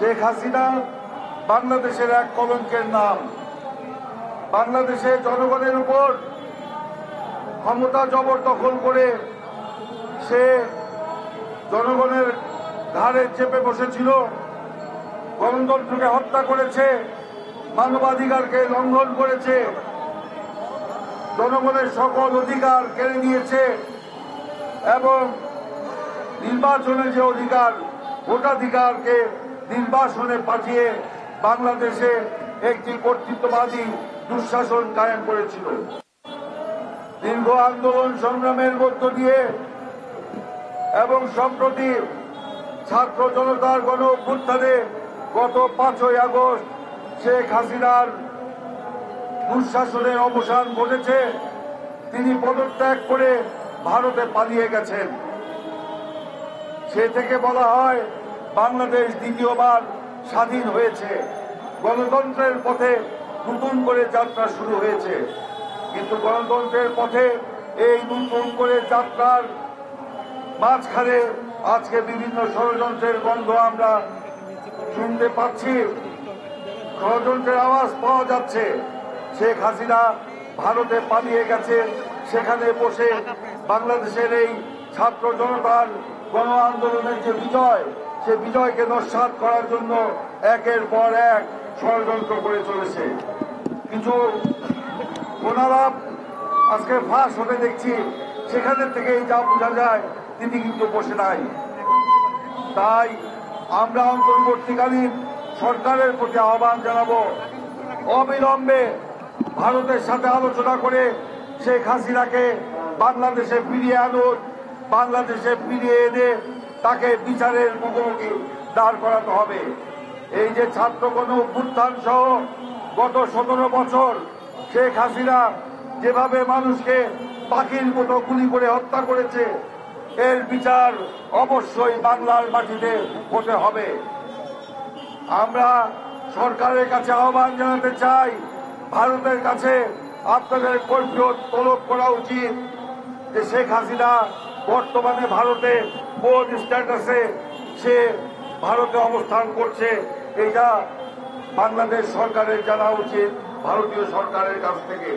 শেখ হাসিনা বাংলাদেশের এক কলঙ্কের নাম। বাংলাদেশের জনগণের উপর ক্ষমতা জবরদখল করে সে জনগণের ঘাড়ে চেপে বসেছিল, গণতন্ত্রকে হত্যা করেছে, মানবাধিকারকে লঙ্ঘন করেছে, জনগণের সকল অধিকার কেড়ে নিয়েছে এবং নির্বাচনের যে অধিকার, ভোটাধিকারকে নির্বাসনে পাঠিয়ে বাংলাদেশে একটি কর্তৃত্ববাদী দুঃশাসন কায়েম করেছিল। দীর্ঘ আন্দোলন সংগ্রামের মধ্য দিয়ে এবং সম্প্রতি ছাত্র জনতার গণ অভ্যুত্থানে গত 5ই আগস্ট শেখ হাসিনার দুঃশাসনের অবসান ঘটেছে। তিনি পদত্যাগ করে ভারতে পালিয়ে গেছেন। সে থেকে বলা হয় বাংলাদেশ দ্বিতীয়বার স্বাধীন হয়েছে, গণতন্ত্রের পথে নতুন করে যাত্রা শুরু হয়েছে। কিন্তু গণতন্ত্রের পথে এই নতুন করে যাত্রার মাঝখানে আজকে বিভিন্ন ষড়যন্ত্রের গন্ধ আমরা শুনতে পাচ্ছি, ষড়যন্ত্রের আওয়াজ পাওয়া যাচ্ছে। শেখ হাসিনা ভারতে পালিয়ে গেছে, সেখানে বসে বাংলাদেশের এই ছাত্র জনতার গণ আন্দোলনের যে বিজয়, সে বিজয়কে নস্যাৎ করার জন্য একের পর এক ষড়যন্ত্র করে চলেছে। কিছু ওনারা আজকে ফাঁস হতে দেখছি, সেখানে থেকেই যা বোঝা যায় তিনি কিন্তু বসে নাই। তাই আমরা অন্তর্বর্তীকালীন সরকারের প্রতি আহ্বান জানাবো, অবিলম্বে ভারতের সাথে আলোচনা করে শেখ হাসিনাকে বাংলাদেশে ফিরিয়ে আনুন। বাংলাদেশে ফিরিয়ে এনে তাকে বিচারের মুখোমুখি দাঁড় করাতে হবে। এই যে ছাত্র গণ অভ্যুত্থান সহ গত 17 বছর শেখ হাসিনা যেভাবে মানুষকে পাখির মতো গুলি করে হত্যা করেছে, এর বিচার অবশ্যই বাংলার মাটিতে হতে হবে। আমরা সরকারের কাছে আহ্বান জানাতে চাই, ভারতের কাছে আপনাদের কৈফিয়ত তলব করা উচিত যে শেখ হাসিনা বর্তমানে ভারতে কোন স্ট্যাটাসে সে ভারতে অবস্থান করছে, এটা বাংলাদেশ সরকারের জানা উচিত ভারতীয় সরকারের কাছ থেকে।